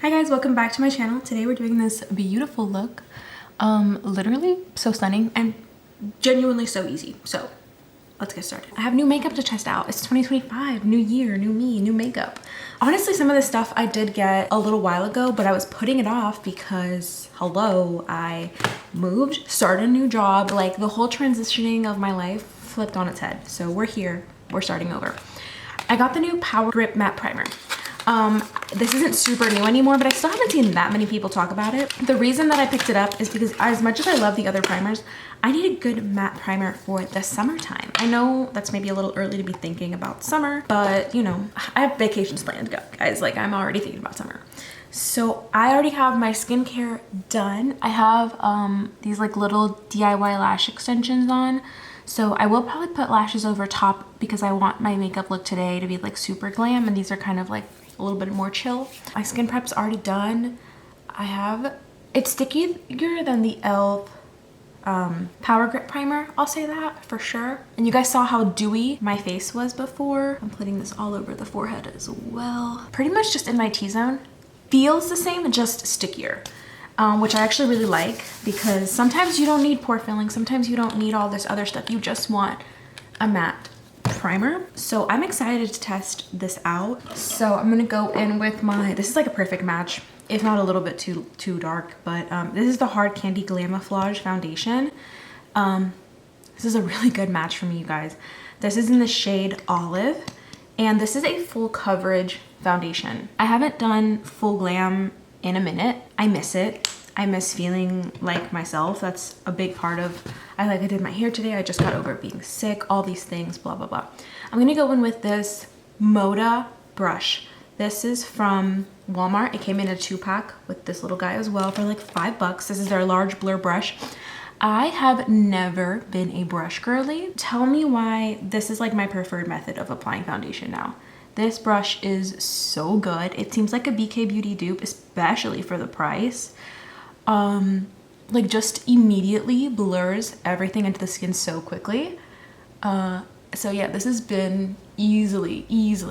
Hi guys, welcome back to my channel. Today we're doing this beautiful look. Literally so stunning and genuinely so easy. So let's get started. I have new makeup to test out. It's 2025, new year, new me, new makeup. Honestly, some of this stuff I did get a little while ago, but I was putting it off because, hello, I moved, started a new job. Like the whole transitioning of my life flipped on its head. So we're here, we're starting over. I got the new Power Grip Matte Primer. This isn't super new anymore, but I still haven't seen that many people talk about it. The reason that I picked it up is because as much as I love the other primers, I need a good matte primer for the summertime. I know that's maybe a little early to be thinking about summer, but you know, I have vacations planned, guys. Like I'm already thinking about summer. So I already have my skincare done. I have these like little DIY lash extensions on. So I will probably put lashes over top because I want my makeup look today to be like super glam, and these are kind of like a little bit more chill. My skin prep's already done. It's stickier than the e.l.f. Power Grip Primer, I'll say that for sure. And you guys saw how dewy my face was before. I'm putting this all over the forehead as well. Pretty much just in my T-zone. Feels the same, just stickier. Which I actually really like because sometimes you don't need pore filling, sometimes you don't need all this other stuff. You just want a matte primer. So I'm excited to test this out. So I'm gonna go in with this is like a perfect match, if not a little bit too dark, but this is the Hard Candy Glamouflage foundation. This is a really good match for me, you guys. This is in the shade Olive, and this is a full coverage foundation. I haven't done full glam in a minute. I miss it. I miss feeling like myself. That's a big part of, I did my hair today. I just got over being sick, all these things, blah, blah, blah. I'm gonna go in with this Moda brush. This is from Walmart. It came in a 2-pack with this little guy as well for like $5. This is their large blur brush. I have never been a brush girly. Tell me why this is like my preferred method of applying foundation now. This brush is so good. It seems like a BK Beauty dupe, especially for the price. Like just immediately blurs everything into the skin so quickly. So yeah, this has been easily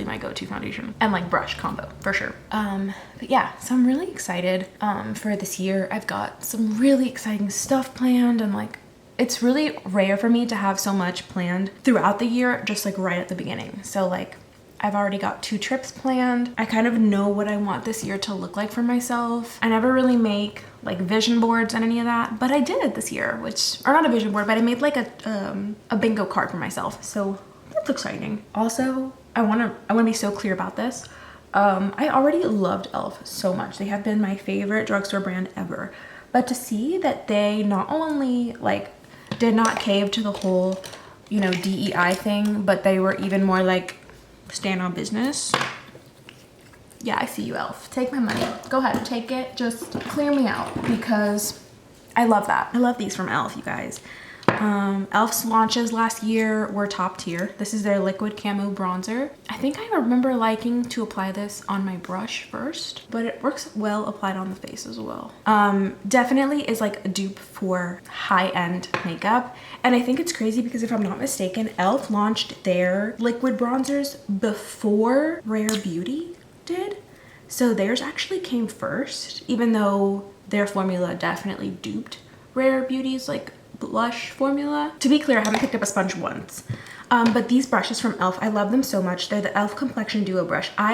my go-to foundation and like brush combo for sure. But yeah, so I'm really excited for this year. I've got some really exciting stuff planned, and like it's really rare for me to have so much planned throughout the year, just like right at the beginning. So like I've already got 2 trips planned. I kind of know what I want this year to look like for myself. I never really make like vision boards and any of that, but I did this year, or not a vision board, but I made like a bingo card for myself. So that's exciting. Also, I wanna be so clear about this. I already loved e.l.f. so much. They have been my favorite drugstore brand ever. But to see that they not only like did not cave to the whole, you know, DEI thing, but they were even more like stand on business. Yeah, I see you, e.l.f. Take my money. Go ahead and take it. Just clear me out because I love that. I love these from e.l.f., you guys. e.l.f.'s launches last year were top tier. This is their liquid camo bronzer. I think I remember liking to apply this on my brush first, but it works well applied on the face as well. Definitely is like a dupe for high-end makeup. And I think it's crazy because if I'm not mistaken, e.l.f. launched their liquid bronzers before Rare Beauty did. So theirs actually came first, even though their formula definitely duped Rare Beauty's like blush formula. To be clear, I haven't picked up a sponge once. But these brushes from e.l.f., I love them so much. They're the e.l.f. Complexion Duo Brush. I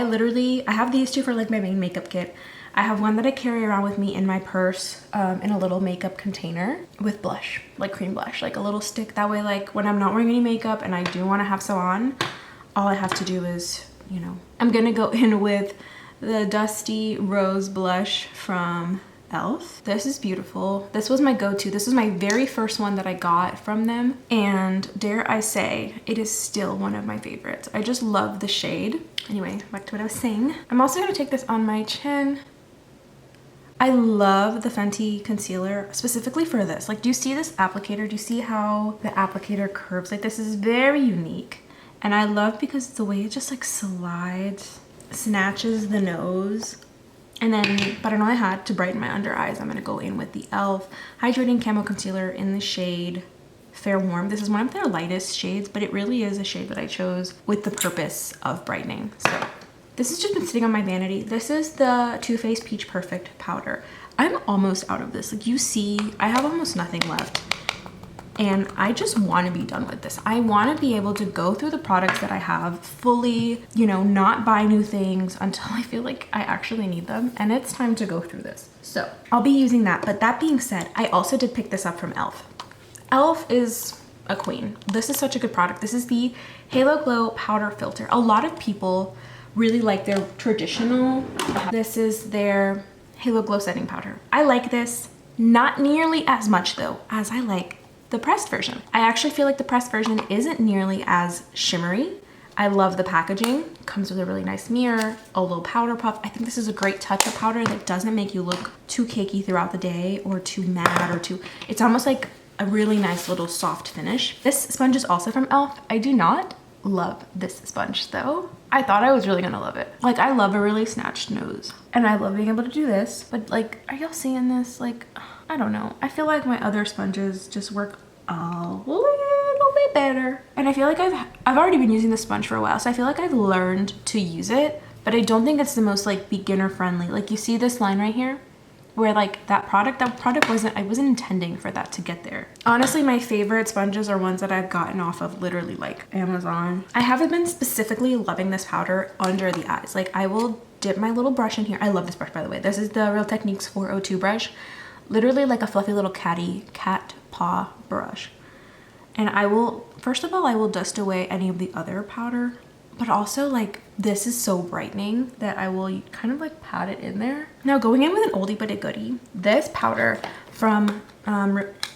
have these 2 for like my main makeup kit. I have one that I carry around with me in my purse in a little makeup container with blush, like cream blush, like a little stick. That way, like when I'm not wearing any makeup and I do want to have some on, all I have to do is, you know, I'm gonna go in with the Dusty Rose Blush from e.l.f. This is beautiful. This was my go-to. This was my very first one that I got from them, and dare I say, it is still one of my favorites. I just love the shade. Anyway, back to what I was saying. I'm also gonna take this on my chin. I love the Fenty concealer specifically for this. Like, do you see this applicator? Do you see how the applicator curves? Like, this is very unique. And I love because the way it just like slides, snatches the nose. And then, but I know I had to brighten my under eyes. I'm gonna go in with the e.l.f. Hydrating Camo Concealer in the shade Fair Warm. This is one of their lightest shades, but it really is a shade that I chose with the purpose of brightening. So This has just been sitting on my vanity. This is the Too Faced Peach Perfect powder. I'm almost out of this. Like you see, I have almost nothing left. And I just want to be done with this. I want to be able to go through the products that I have fully, you know, not buy new things until I feel like I actually need them. And it's time to go through this. So I'll be using that. But that being said, I also did pick this up from e.l.f. e.l.f. is a queen. This is such a good product. This is the Halo Glow Powder Filter. A lot of people really like their traditional. This is their Halo Glow Setting Powder. I like this. Not nearly as much though as I like the pressed version. I actually feel like the pressed version isn't nearly as shimmery. I love the packaging. Comes with a really nice mirror, a little powder puff. I think this is a great touch of powder that doesn't make you look too cakey throughout the day or too matte or too, it's almost like a really nice little soft finish. This sponge is also from e.l.f. I do not love this sponge though. I thought I was really gonna love it. Like I love a really snatched nose and I love being able to do this, but like, are y'all seeing this? Like, I don't know. I feel like my other sponges just work a little bit better. And I feel like I've already been using this sponge for a while, so I feel like I've learned to use it, but I don't think it's the most like beginner friendly. Like you see this line right here where like that product wasn't, I wasn't intending for that to get there. Honestly, my favorite sponges are ones that I've gotten off of literally like Amazon. I haven't been specifically loving this powder under the eyes. Like I will dip my little brush in here. I love this brush, by the way. This is the Real Techniques 402 brush. Literally like a fluffy little cat paw brush. And I will, first of all, I will dust away any of the other powder, but also like this is so brightening that I will kind of like pat it in there. Now going in with an oldie but a goodie, this powder from,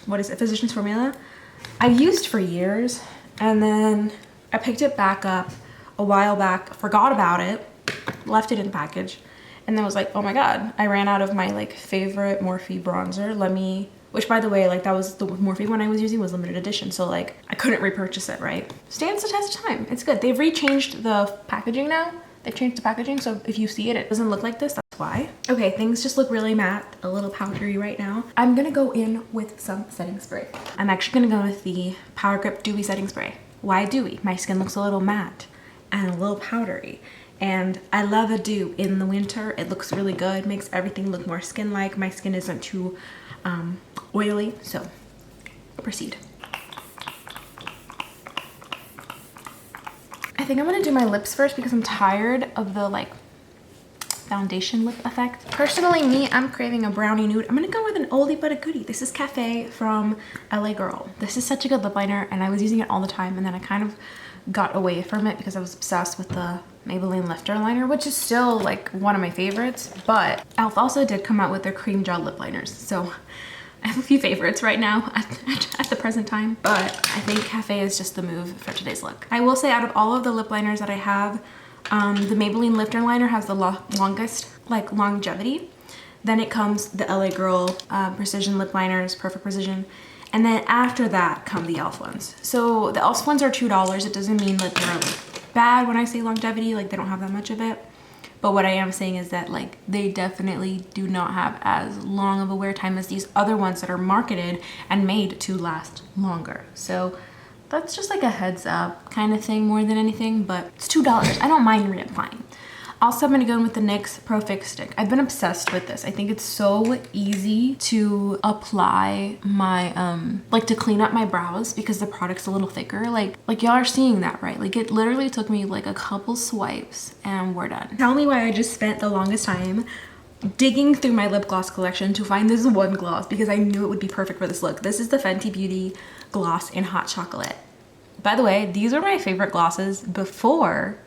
what is it, Physicians Formula, I've used for years, and then I picked it back up a while back, forgot about it, left it in the package, and then was like, oh my god, I ran out of my like favorite Morphe bronzer. Let me, which by the way, like that was the Morphe one I was using was limited edition, so like I couldn't repurchase it, right? Stands the test of time. It's good. They've rechanged the packaging now. They've changed the packaging, so if you see it, it doesn't look like this. That's why. Okay, things just look really matte, a little powdery right now. I'm gonna go in with some setting spray. I'm actually gonna go with the Power Grip Dewy Setting Spray. Why dewy? My skin looks a little matte and a little powdery. And I love a dew in the winter. It looks really good, makes everything look more skin-like. My skin isn't too oily, so proceed. I think I'm gonna do my lips first because I'm tired of the like foundation lip effect. Personally, me, I'm craving a brownie nude. I'm gonna go with an oldie but a goodie. This is Cafe from LA Girl. This is such a good lip liner and I was using it all the time, and then I kind of got away from it because I was obsessed with the Maybelline Lifter liner, which is still like one of my favorites, but e.l.f. also did come out with their cream gel lip liners, so I have a few favorites right now at the present time, but I think Cafe is just the move for today's look. I will say out of all of the lip liners that I have, the Maybelline Lifter liner has the longest like longevity. Then it comes the LA Girl Precision lip liners, Perfect Precision. And then after that come the e.l.f. ones. So the e.l.f. ones are $2. It doesn't mean that they're like bad when I say longevity, like they don't have that much of it. But what I am saying is that like they definitely do not have as long of a wear time as these other ones that are marketed and made to last longer. So that's just like a heads up kind of thing more than anything, but it's $2. I don't mind reapplying. Also, I'm gonna go in with the NYX Pro Fix Stick. I've been obsessed with this. I think it's so easy to apply my, like to clean up my brows because the product's a little thicker. Like y'all are seeing that, right? Like it literally took me like a couple swipes and we're done. Tell me why I just spent the longest time digging through my lip gloss collection to find this one gloss because I knew it would be perfect for this look. This is the Fenty Beauty Gloss in Hot Chocolate. By the way, these are my favorite glosses before.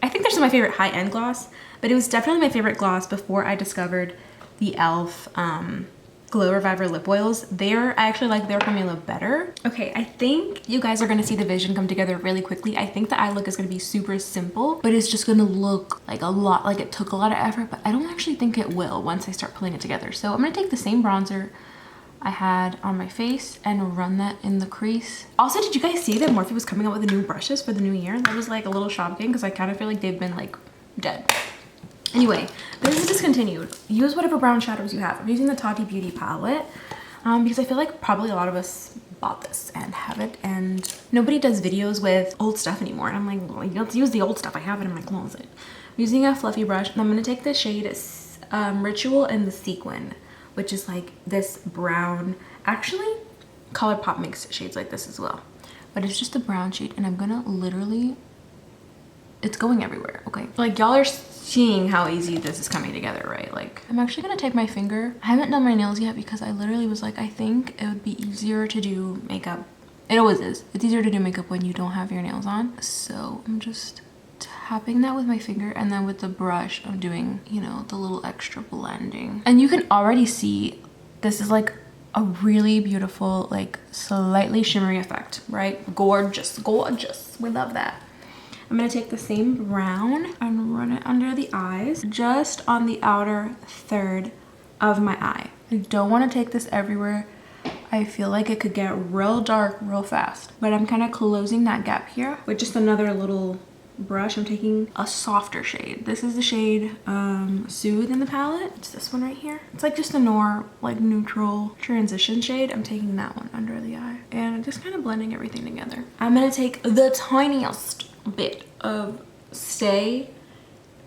I think they're still my favorite high-end gloss, but it was definitely my favorite gloss before I discovered the e.l.f. Glow Reviver lip oils. I actually like their formula better. Okay, I think you guys are gonna see the vision come together really quickly. I think the eye look is gonna be super simple, but it's just gonna look like a lot, like it took a lot of effort, but I don't actually think it will once I start pulling it together. So I'm gonna take the same bronzer I had on my face and run that in the crease. Also, did you guys see that Morphe was coming out with the new brushes for the new year? That was like a little shocking because I kind of feel like they've been like dead. Anyway, this is discontinued. Use whatever brown shadows you have. I'm using the Tati Beauty palette because I feel like probably a lot of us bought this and have it, and nobody does videos with old stuff anymore. And I'm like, well, let's use the old stuff. I have it in my closet. using a fluffy brush, and I'm gonna take the shade Ritual in the Sequin, which is like this brown. Actually, ColourPop makes shades like this as well, but it's just a brown shade, and I'm gonna literally, it's going everywhere, okay? Like, y'all are seeing how easy this is coming together, right? Like, I'm actually gonna take my finger. I haven't done my nails yet because I literally was like, I think it would be easier to do makeup. It always is. It's easier to do makeup when you don't have your nails on. So I'm just tapping that with my finger, and then with the brush, I'm doing, you know, the little extra blending. And you can already see this is like a really beautiful, like slightly shimmery effect, right? Gorgeous, gorgeous. We love that. I'm gonna take the same brown and run it under the eyes, just on the outer third of my eye. I don't want to take this everywhere. I feel like it could get real dark real fast, but I'm kind of closing that gap here with just another little brush. I'm taking a softer shade. This is the shade Soothe in the palette. It's this one right here. It's like just a like neutral transition shade. I'm taking that one under the eye and just kind of blending everything together. I'm gonna take the tiniest bit of Stay,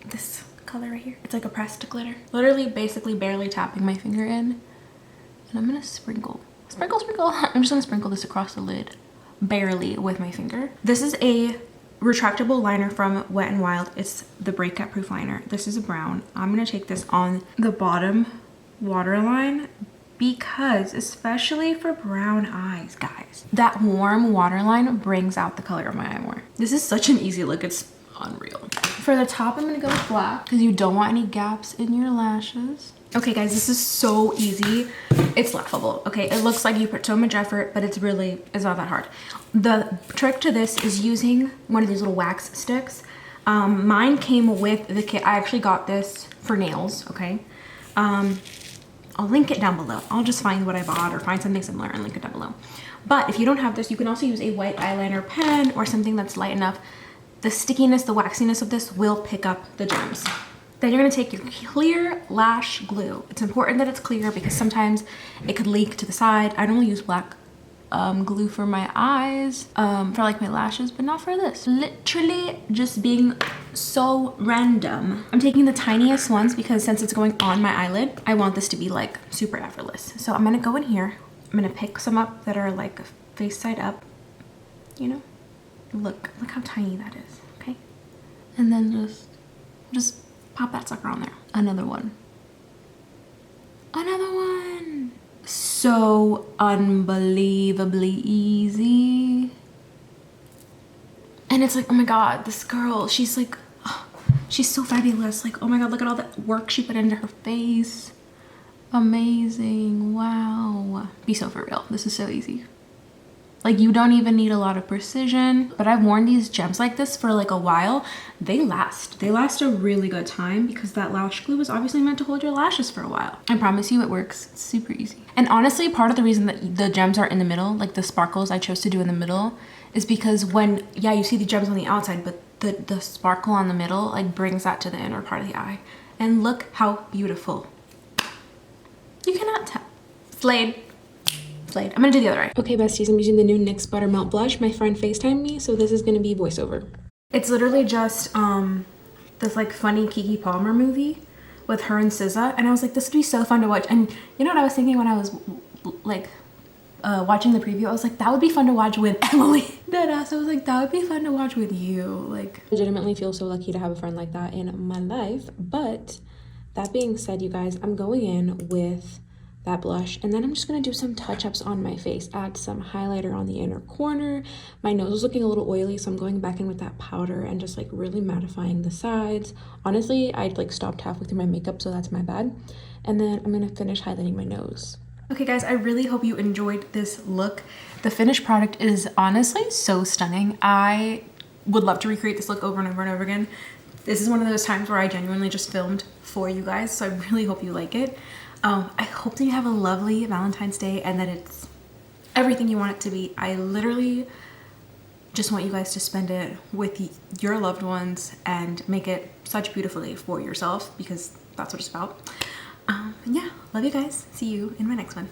this color right here. It's like a pressed glitter. Literally basically barely tapping my finger in, and I'm gonna sprinkle. Sprinkle, sprinkle. I'm just gonna sprinkle this across the lid, barely, with my finger. This is a retractable liner from Wet n Wild. It's the breakout proof liner. This is a brown. I'm gonna take this on the bottom waterline because, especially for brown eyes, guys, that warm waterline brings out the color of my eye more. This is such an easy look. It's unreal. For the top, I'm gonna go with black because you don't want any gaps in your lashes. Okay guys, this is so easy. It's laughable, okay? It looks like you put so much effort, but it's not that hard. The trick to this is using one of these little wax sticks. Mine came with the kit. I actually got this for nails, okay? I'll link it down below. I'll just find what I bought or find something similar and link it down below. But if you don't have this, you can also use a white eyeliner pen or something that's light enough. The stickiness, the waxiness of this will pick up the gems. Then you're gonna take your clear lash glue. It's important that it's clear because sometimes it could leak to the side. I normally use black glue for my eyes, for like my lashes, but not for this. Literally just being so random. I'm taking the tiniest ones because since it's going on my eyelid, I want this to be like super effortless. So I'm gonna go in here. I'm gonna pick some up that are like face side up, you know? Look how tiny that is, okay? And then just pop that sucker on there. Another one. Another one. So unbelievably easy. And it's like, oh my God, this girl, she's like, oh, she's so fabulous. Like, oh my God, look at all that work she put into her face. Amazing, wow. Be so for real, this is so easy. Like, you don't even need a lot of precision, but I've worn these gems like this for like a while. They last a really good time because that lash glue is obviously meant to hold your lashes for a while. I promise you it works. It's super easy. And honestly, part of the reason that the gems are in the middle, like the sparkles I chose to do in the middle, is because when, yeah, you see the gems on the outside, but the sparkle on the middle like brings that to the inner part of the eye. And look how beautiful. You cannot tell. Slayed. I'm gonna do the other eye. Okay, besties, I'm using the new NYX Buttermelt blush. My friend FaceTimed me, so this is gonna be voiceover. It's literally just this like funny Keke Palmer movie with her and SZA, and I was like, this would be so fun to watch. And you know what I was thinking when I was like watching the preview? I was like, that would be fun to watch with Emily. Deadass, I was like, that would be fun to watch with you. Like, legitimately feel so lucky to have a friend like that in my life. But that being said, you guys, I'm going in with that blush, and then I'm just gonna do some touch-ups on my face, add some highlighter on the inner corner. My nose is looking a little oily, so I'm going back in with that powder and just like really mattifying the sides. Honestly, I'd like stopped halfway through my makeup, so that's my bad. And then I'm gonna finish highlighting my nose. Okay guys, I really hope you enjoyed this look. The finished product is honestly so stunning. I would love to recreate this look over and over and over again. This is one of those times where I genuinely just filmed for you guys, so I really hope you like it. I hope that you have a lovely Valentine's Day and that it's everything you want it to be. I literally just want you guys to spend it with your loved ones and make it such beautifully for yourself because that's what it's about. Yeah, love you guys. See you in my next one.